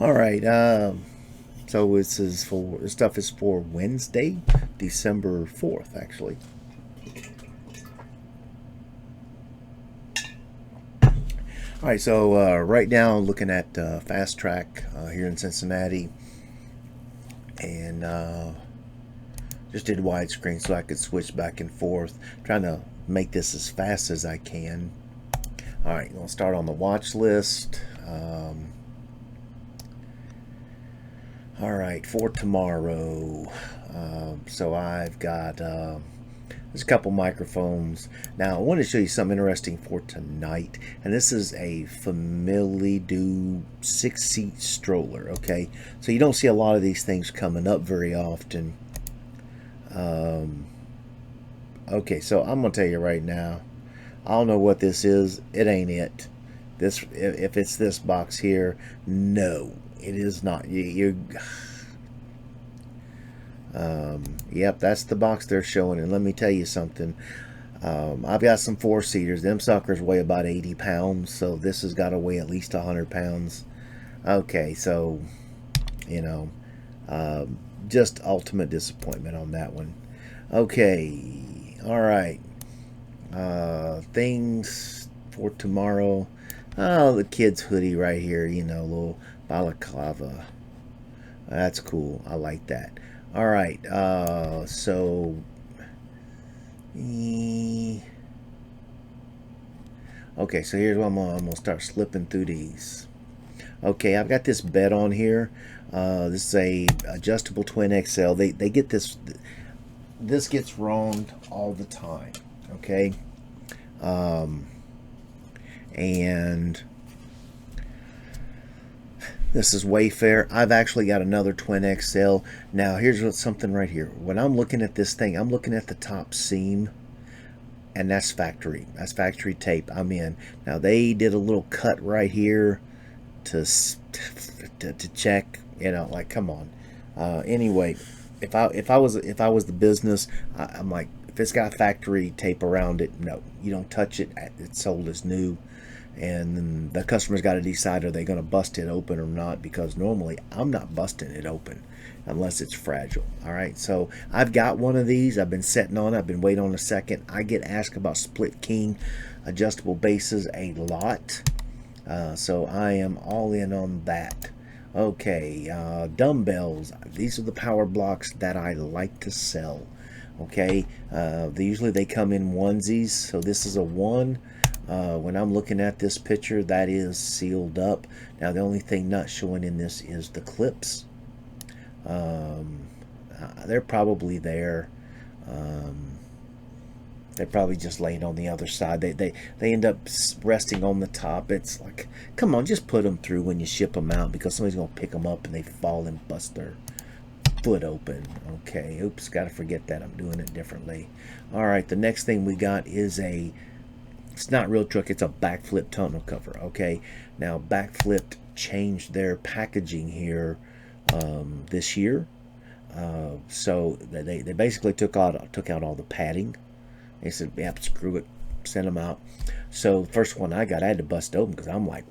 All right. So this stuff is for Wednesday, December 4th, actually. All right. So right now, looking at Fast Track here in Cincinnati, and just did widescreen so I could switch back and forth, trying to make this as fast as I can. All right, we'll start on the watch list. All right, for tomorrow. So I've got there's a couple microphones. Now I want to show you something interesting for tonight, and this is a Family-Do 6-seat stroller. Okay, so you don't see a lot of these things coming up very often. Okay, so I'm gonna tell you right now. I don't know what this is. It ain't it. This if it's this box here, no, it is not. Yep, that's the box they're showing. And let me tell you something. I've got some 4-seaters. Them suckers weigh about 80 pounds, so this has got to weigh at least 100 pounds. Okay, so, you know, just ultimate disappointment on that one. Okay, all right. Things for tomorrow. Oh, the kid's hoodie right here, little balaclava. That's cool. I like that. All right. Okay, so here's what I'm gonna start slipping through these. Okay, I've got this bed on here. This is a adjustable twin XL. They get this. This gets wronged all the time. Okay, and this is Wayfair. I've actually got another twin XL. Now here's something right here. When I'm looking at this thing, I'm looking at the top seam, and that's factory. That's factory tape. I'm in. Now they did a little cut right here to check. Like, come on. Anyway, if I was the business, I'm like, if it's got factory tape around it, no, you don't touch it. It's sold as new, and then the customer's got to decide, are they going to bust it open or not, because normally I'm not busting it open unless it's fragile. All right, so I've got one of these. I've been sitting on it. I've been waiting on a second. I get asked about split king adjustable bases a lot, so I am all in on that. Okay, dumbbells. These are the power blocks that I like to sell. Okay, usually they come in onesies, so this is a one. When I'm looking at this picture, that is sealed up. Now the only thing not showing in this is the clips. They're probably there. They're probably just laying on the other side. They end up resting on the top. It's like, come on, just put them through when you ship them out, because somebody's gonna pick them up and they fall and bust their foot open. Okay, oops, gotta forget that. I'm doing it differently. All right, the next thing we got is it's not real truck, it's a backflip tonneau cover. Okay, now backflip changed their packaging here this year. So they basically took out all the padding. They said, yep, screw it, send them out. So first one I got, I had to bust open because I'm like,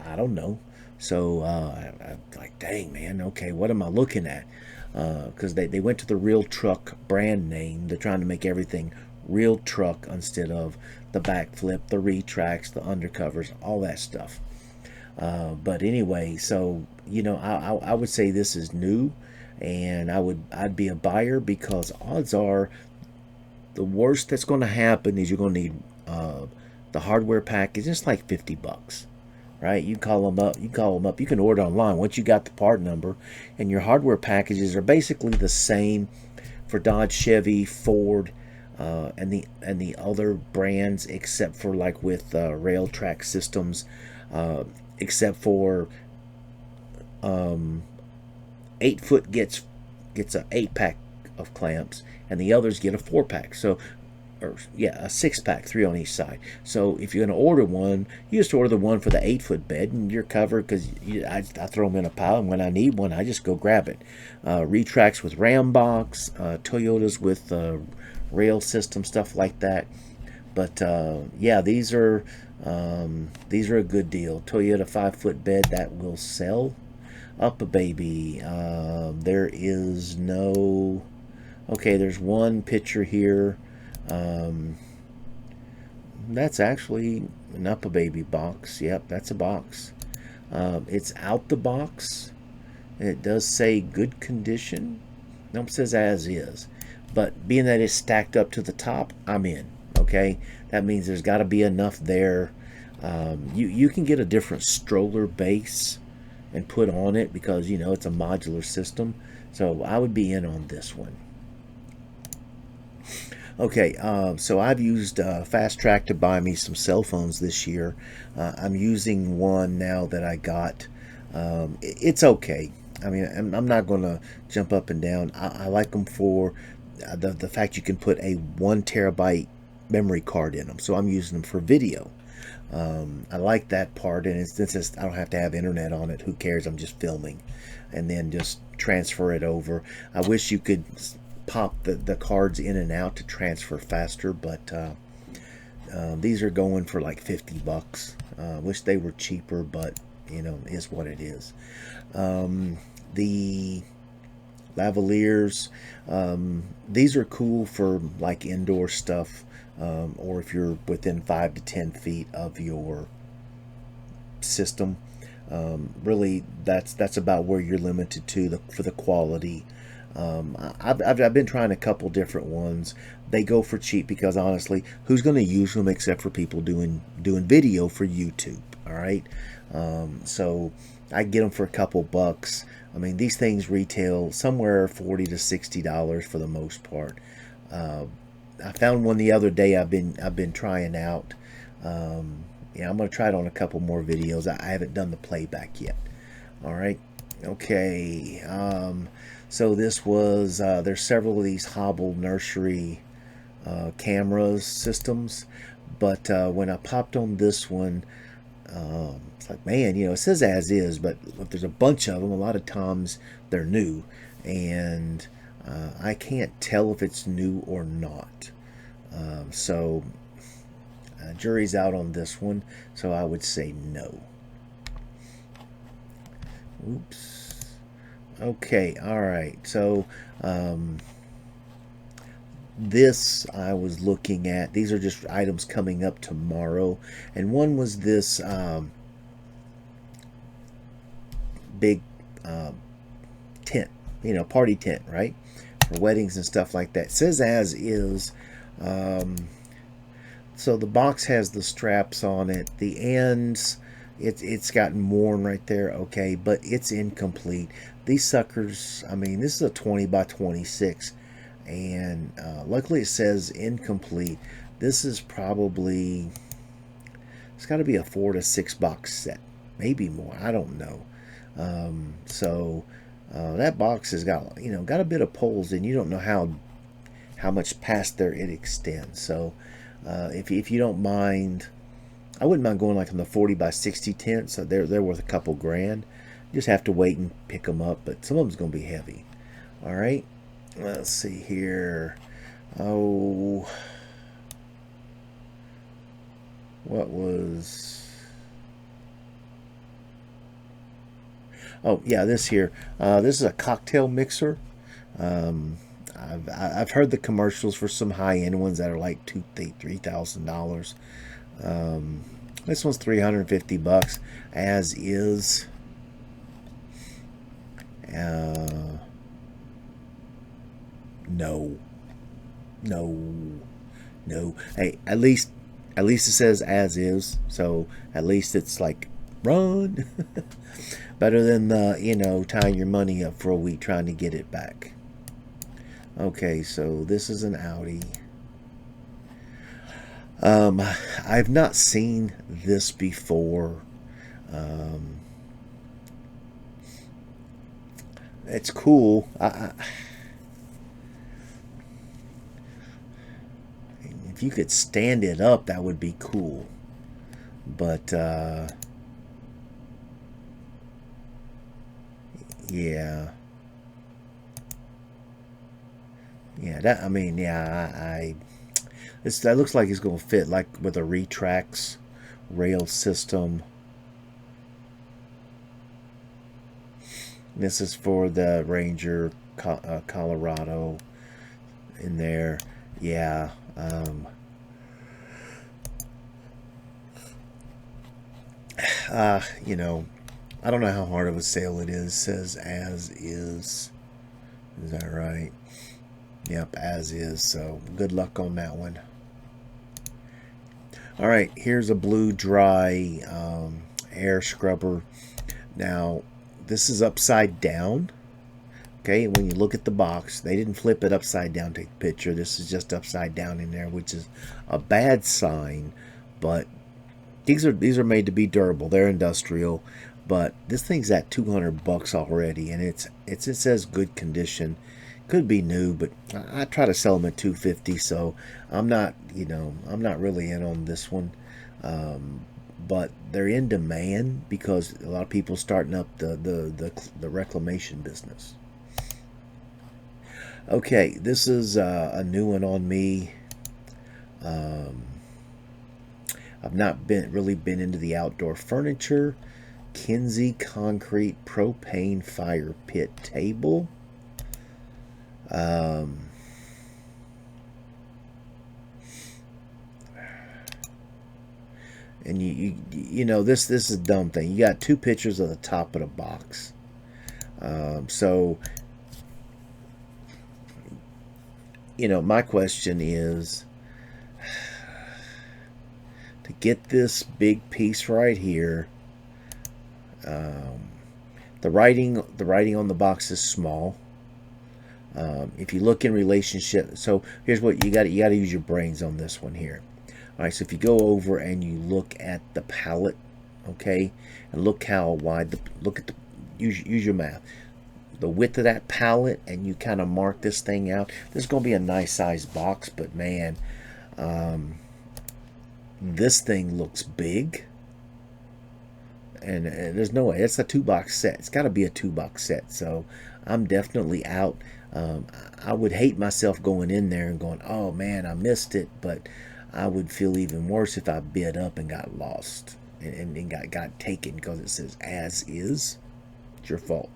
I don't know. So I'm like, dang, man, okay, what am I looking at? Because they went to the Real Truck brand name. They're trying to make everything Real Truck instead of the backflip, the retracts, the undercovers, all that stuff. But anyway, so I would say this is new, and I'd be a buyer, because odds are the worst that's going to happen is you're going to need the hardware package. It's like $50, right? You call them up. You can order online once you got the part number, and your hardware packages are basically the same for Dodge, Chevy, Ford, and the other brands, except for like with rail track systems, except for 8-foot gets a 8-pack of clamps, and the others get a 4-pack. So, a 6-pack, 3 on each side. So if you're going to order one, you just order the one for the 8-foot bed, and you're covered, because I throw them in a pile, and when I need one, I just go grab it. Retracts with Ram box, Toyotas with rail system, stuff like that. But yeah, these are a good deal. Toyota 5-foot bed that will sell. Up a baby. There is no. Okay, there's one picture here. Um, that's actually an Up a baby box. Yep, that's a box. It's out the box. And it does say good condition. Nope, it says as is. But being that it's stacked up to the top, I'm in. Okay, that means there's got to be enough there. You can get a different stroller base and put on it because you know it's a modular system. So I would be in on this one. Okay, so I've used Fast Track to buy me some cell phones this year. I'm using one now that I got. It's okay. I mean, I'm not going to jump up and down. I like them for the fact you can put a 1 terabyte memory card in them. So I'm using them for video. I like that part, and since I don't have to have internet on it, who cares? I'm just filming, and then just transfer it over. I wish you could pop the cards in and out to transfer faster, but these are going for like 50 bucks. Wish they were cheaper, but you know, is what it is. The lavaliers, these are cool for like indoor stuff, or if you're within 5 to 10 feet of your system. Really, that's about where you're limited to for the quality. I've been trying a couple different ones. They go for cheap because honestly, who's going to use them except for people doing video for YouTube? All right, so I get them for a couple bucks. I mean, these things retail somewhere $40 to $60 for the most part. I found one the other day. I've been trying out. Yeah, I'm gonna try it on a couple more videos. I haven't done the playback yet. All right. Okay. So this was there's several of these Hobble nursery cameras systems, but when I popped on this one, it's like, man, you know, it says as is, but if there's a bunch of them, a lot of times they're new, and I can't tell if it's new or not. So jury's out on this one, so I would say no. Oops. Okay, all right. So this I was looking at. These are just items coming up tomorrow, and one was this big tent, you know, party tent, right, for weddings and stuff like that. It says as is. So the box has the straps on it. The ends, it's gotten worn right there. Okay, but it's incomplete. These suckers, I mean, this is a 20 by 26, and luckily it says incomplete. This is probably, it's got to be a 4 to 6 box set, maybe more. I don't know. So that box has got, you know, got a bit of poles, and you don't know how much past there it extends. So if you don't mind, I wouldn't mind going like on the 40 by 60 tent. So they're worth a couple grand. You just have to wait and pick them up, but some of them's going to be heavy. All right, let's see here. Oh, what was? Oh yeah, this here. This is a cocktail mixer. I've heard the commercials for some high end ones that are like $3,000. This one's 350 bucks as is. No, no. Hey, at least it says as is, so at least it's like run. Better than you know, tying your money up for a week trying to get it back. Okay, so this is an Audi. I've not seen this before. It's cool. If you could stand it up, that would be cool. But yeah. Yeah, that, I mean, yeah, that looks like it's going to fit like with a retracts rail system. This is for the Ranger, Colorado in there. Yeah. You know, I don't know how hard of a sale it is. It says as is. Is that right? Yep, as is. So good luck on that one. All right, here's a blue dry air scrubber. Now, this is upside down. Okay, when you look at the box, they didn't flip it upside down to take the picture. This is just upside down in there, which is a bad sign. But these are made to be durable. They're industrial, but this thing's at 200 bucks already, and it says good condition. Could be new, but I try to sell them at 250. So I'm not I'm not really in on this one. But they're in demand because a lot of people starting up the reclamation business. Okay, this is a new one on me. I've not really been into the outdoor furniture. Kinsey concrete propane fire pit table. And you know this is a dumb thing. You got two pictures of the top of the box. So you know, my question is, to get this big piece right here, the writing on the box is small. If you look in relationship, so here's what you got to use your brains on this one here. All right, so if you go over and you look at the palette, okay, and look how wide use your math, the width of that palette, and you kind of mark this thing out. This is going to be a nice size box, but man, this thing looks big, and there's no way. It's a 2-box set. It's got to be a 2-box set. So I'm definitely out. I would hate myself going in there and going, oh man, I missed it, but I would feel even worse if I bid up and got lost and got taken because it says as is. It's your fault.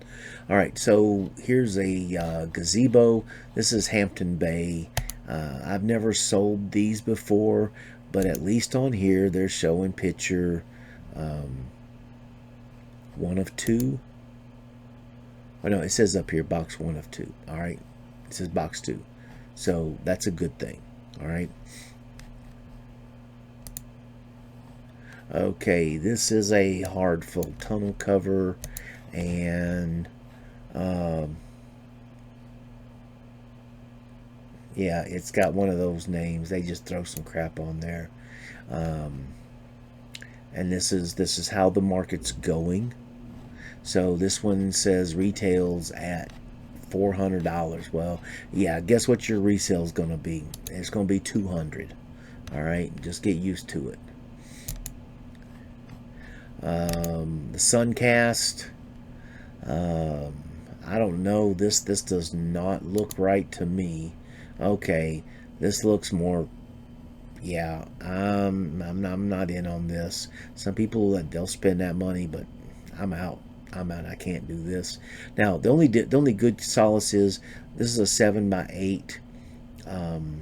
All right, so here's a gazebo. This is Hampton Bay. I've never sold these before, but at least on here they're showing picture 1 of 2. Oh no, it says up here box 1 of 2. All right, it says box 2, so that's a good thing. All right. Okay, this is a hard full tunnel cover, and yeah, it's got one of those names. They just throw some crap on there. And this is how the market's going. So this one says retails at $400. Well, yeah, guess what your resale is going to be? It's going to be $200. All right, just get used to it. The Suncast. I don't know. This does not look right to me. Okay, this looks more. Yeah, I'm not in on this. Some people they'll spend that money, but I'm out. I can't do this. Now the only good solace is this is a 7x8.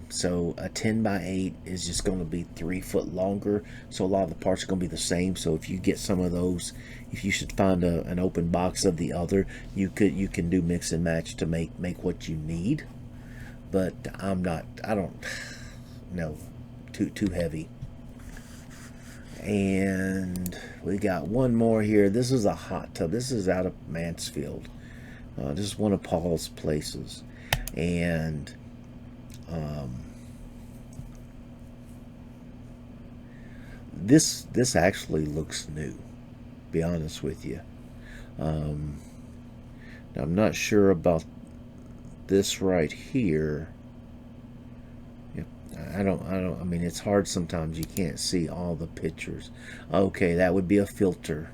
So a 10x8 is just going to be 3 foot longer. So a lot of the parts are going to be the same. So if you get some of those, if you should find an open box of the other, you can do mix and match to make what you need. But I don't know, too heavy. And we got one more here. This is a hot tub. This is out of Mansfield. This is one of Paul's places, and this actually looks new. Be honest with you. Now I'm not sure about this right here. I mean, it's hard sometimes. You can't see all the pictures. Okay, that would be a filter.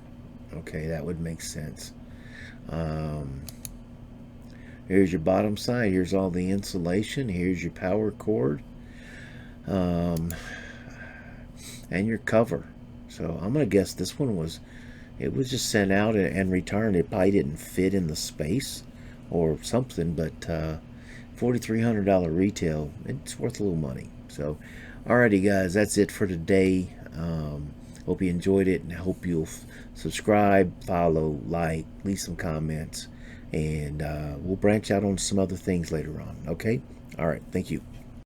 Okay, that would make sense. Here's your bottom side. Here's all the insulation. Here's your power cord. And your cover. So I'm going to guess this one was It was just sent out and returned. It probably didn't fit in the space or something, but $4,300 retail, it's worth a little money. So, alrighty, guys, that's it for today. Hope you enjoyed it, and I hope you'll subscribe, follow, like, leave some comments, and we'll branch out on some other things later on. Okay? All right. Thank you.